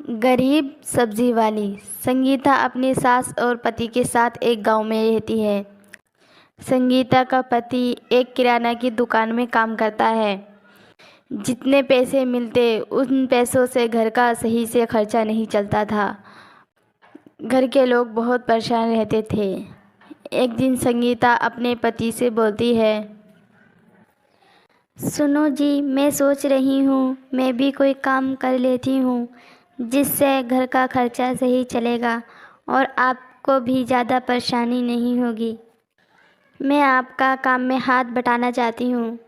गरीब सब्जी वाली। संगीता अपनी सास और पति के साथ एक गांव में रहती है। संगीता का पति एक किराना की दुकान में काम करता है। जितने पैसे मिलते उन पैसों से घर का सही से खर्चा नहीं चलता था। घर के लोग बहुत परेशान रहते थे। एक दिन संगीता अपने पति से बोलती है, सुनो जी, मैं सोच रही हूँ मैं भी कोई काम कर लेती हूँ जिससे घर का खर्चा सही चलेगा और आपको भी ज़्यादा परेशानी नहीं होगी। मैं आपका काम में हाथ बटाना चाहती हूँ।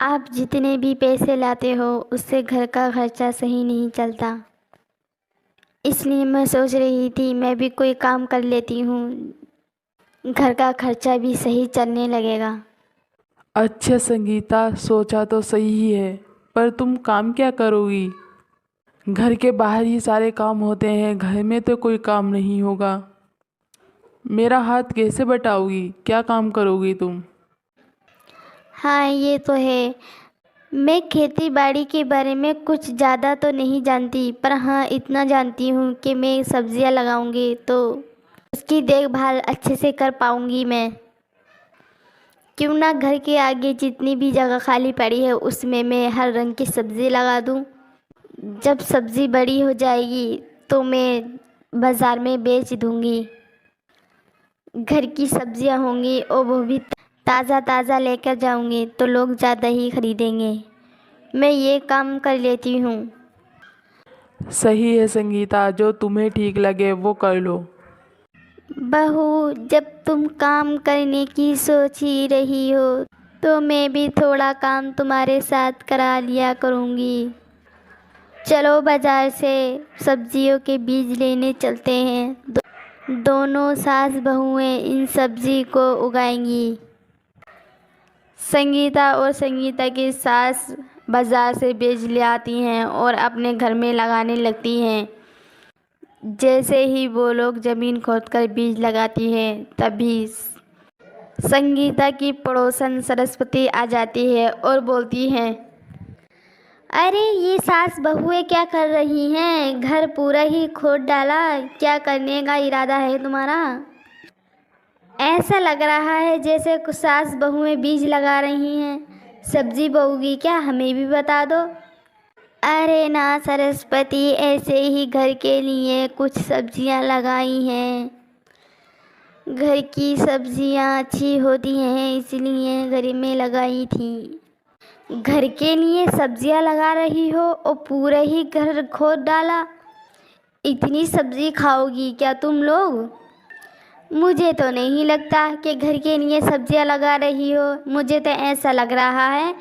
आप जितने भी पैसे लाते हो उससे घर का खर्चा सही नहीं चलता, इसलिए मैं सोच रही थी मैं भी कोई काम कर लेती हूँ, घर का खर्चा भी सही चलने लगेगा। अच्छा संगीता, सोचा तो सही ही है, पर तुम काम क्या करोगी? घर के बाहर ही सारे काम होते हैं, घर में तो कोई काम नहीं होगा। मेरा हाथ कैसे बटाओगी? क्या काम करोगी तुम? हाँ, ये तो है। मैं खेती बाड़ी के बारे में कुछ ज़्यादा तो नहीं जानती, पर हाँ इतना जानती हूँ कि मैं सब्जियाँ लगाऊंगी तो उसकी देखभाल अच्छे से कर पाऊंगी मैं। क्यों ना घर के आगे जितनी भी जगह खाली पड़ी है उसमें मैं हर रंग की सब्ज़ी लगा दूँ। जब सब्ज़ी बड़ी हो जाएगी तो मैं बाज़ार में बेच दूँगी। घर की सब्जियां होंगी और वो भी ताज़ा ताज़ा लेकर जाऊंगी तो लोग ज़्यादा ही खरीदेंगे। मैं ये काम कर लेती हूँ। सही है संगीता, जो तुम्हें ठीक लगे वो कर लो। बहू, जब तुम काम करने की सोच ही रही हो तो मैं भी थोड़ा काम तुम्हारे साथ करा लिया करूँगी। चलो बाज़ार से सब्जियों के बीज लेने चलते हैं। दोनों सास बहुएं इन सब्जी को उगाएंगी। संगीता और संगीता की सास बाज़ार से बीज ले आती हैं और अपने घर में लगाने लगती हैं। जैसे ही वो लोग ज़मीन खोदकर बीज लगाती हैं तभी संगीता की पड़ोसन सरस्वती आ जाती है और बोलती हैं, अरे ये सास बहुएं क्या कर रही हैं? घर पूरा ही खोद डाला, क्या करने का इरादा है तुम्हारा? ऐसा लग रहा है जैसे कुछ सास बहुएं बीज लगा रही हैं। सब्जी बोओगी क्या? हमें भी बता दो। अरे ना सरस्वती, ऐसे ही घर के लिए कुछ सब्जियां लगाई हैं। घर की सब्जियां अच्छी होती हैं इसलिए घर में लगाई थी। घर के लिए सब्जियां लगा रही हो और पूरा ही घर खोद डाला। इतनी सब्जी खाओगी क्या तुम लोग? मुझे तो नहीं लगता कि घर के लिए सब्जियां लगा रही हो। मुझे तो ऐसा लग रहा है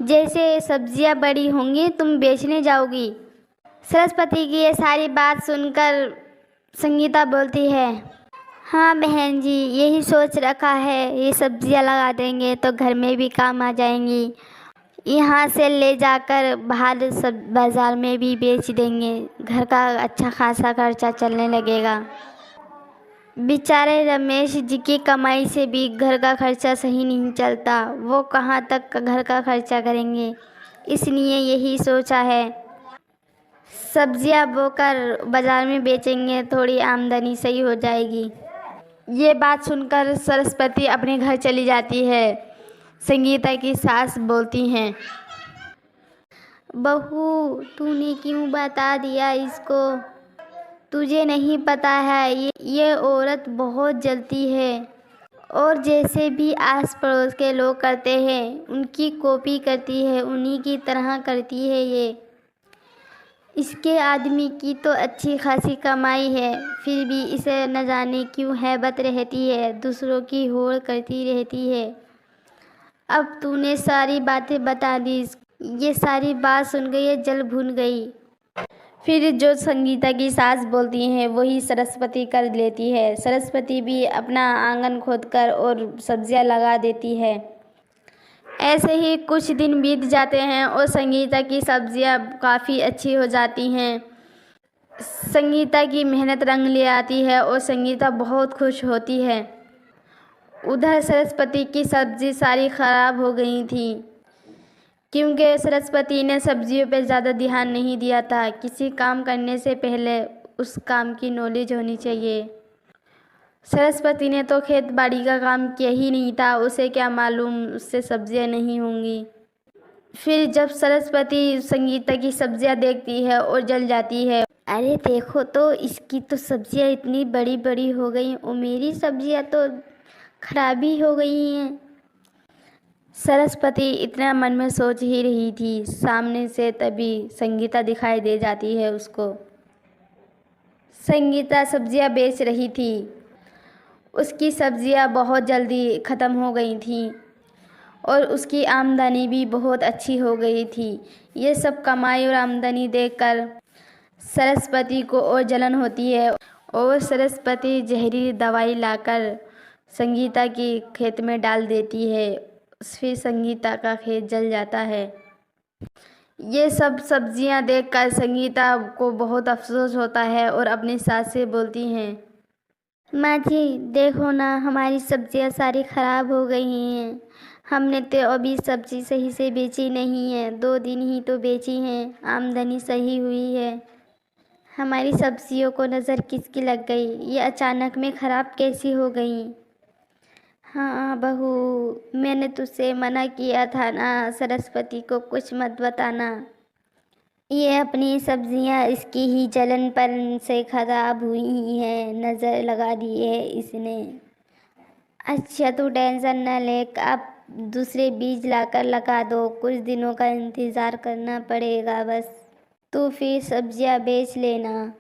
जैसे सब्जियां बड़ी होंगी तुम बेचने जाओगी। सरस्वती की ये सारी बात सुनकर संगीता बोलती है, हाँ बहन जी, यही सोच रखा है, ये सब्जियां लगा देंगे तो घर में भी काम आ जाएंगी। यहाँ से ले जाकर बाहर सब बाज़ार में भी बेच देंगे, घर का अच्छा खासा खर्चा चलने लगेगा। बेचारे रमेश जी की कमाई से भी घर का खर्चा सही नहीं चलता, वो कहाँ तक घर का खर्चा करेंगे। इसलिए यही सोचा है, सब्जियां बोकर बाज़ार में बेचेंगे, थोड़ी आमदनी सही हो जाएगी। ये बात सुनकर सरस्वती अपने घर चली जाती है। संगीता की सास बोलती हैं, बहू तूने क्यों बता दिया इसको? तुझे नहीं पता है ये औरत बहुत जलती है और जैसे भी आस पड़ोस के लोग करते हैं उनकी कॉपी करती है, उन्हीं की तरह करती है ये। इसके आदमी की तो अच्छी खासी कमाई है, फिर भी इसे न जाने क्यों हैबत रहती है, दूसरों की होड़ करती रहती है। अब तूने सारी बातें बता दी, ये सारी बात सुन गई, ये जल भून गई। फिर जो संगीता की सास बोलती हैं वही सरस्वती कर लेती है। सरस्वती भी अपना आंगन खोदकर और सब्जियां लगा देती है। ऐसे ही कुछ दिन बीत जाते हैं और संगीता की सब्जियां काफ़ी अच्छी हो जाती हैं। संगीता की मेहनत रंग ले आती है और संगीता बहुत खुश होती है। उधर सरस्वती की सब्जी सारी खराब हो गई थी। क्योंकि सरस्वती ने सब्जियों पर ज़्यादा ध्यान नहीं दिया था। किसी काम करने से पहले उस काम की नॉलेज होनी चाहिए। सरस्वती ने तो खेत बाड़ी का काम किया ही नहीं था, उसे क्या मालूम उससे सब्जियां नहीं होंगी। फिर जब सरस्वती संगीता की सब्जियां देखती है और जल जाती है, अरे देखो तो इसकी तो सब्जियां इतनी बड़ी बड़ी हो गई और मेरी सब्जियां तो खराब ही हो गई हैं। सरस्वती इतना मन में सोच ही रही थी, सामने से तभी संगीता दिखाई दे जाती है उसको। संगीता सब्जियां बेच रही थी। उसकी सब्जियां बहुत जल्दी ख़त्म हो गई थीं और उसकी आमदनी भी बहुत अच्छी हो गई थी। ये सब कमाई और आमदनी देखकर सरस्वती को और जलन होती है और सरस्वती जहरीली दवाई लाकर संगीता के खेत में डाल देती है। फिर संगीता का खेत जल जाता है। ये सब सब्जियां देखकर संगीता को बहुत अफसोस होता है और अपनी सास से बोलती हैं, माँ जी देखो ना, हमारी सब्जियां सारी ख़राब हो गई हैं। हमने तो अभी सब्जी सही से बेची नहीं है, 2 दिन ही तो बेची हैं, आमदनी सही हुई है। हमारी सब्जियों को नज़र किसकी लग गई, ये अचानक में ख़राब कैसी हो गई। हाँ बहू, मैंने तुझसे मना किया था ना, सरस्वती को कुछ मत बताना। ये अपनी सब्जियां इसकी ही जलन से ख़राब हुई हैं, नज़र लगा दी है इसने। अच्छा तू टेंशन न ले, अब दूसरे बीज लाकर लगा दो, कुछ दिनों का इंतज़ार करना पड़ेगा बस। तू फिर सब्जियां बेच लेना।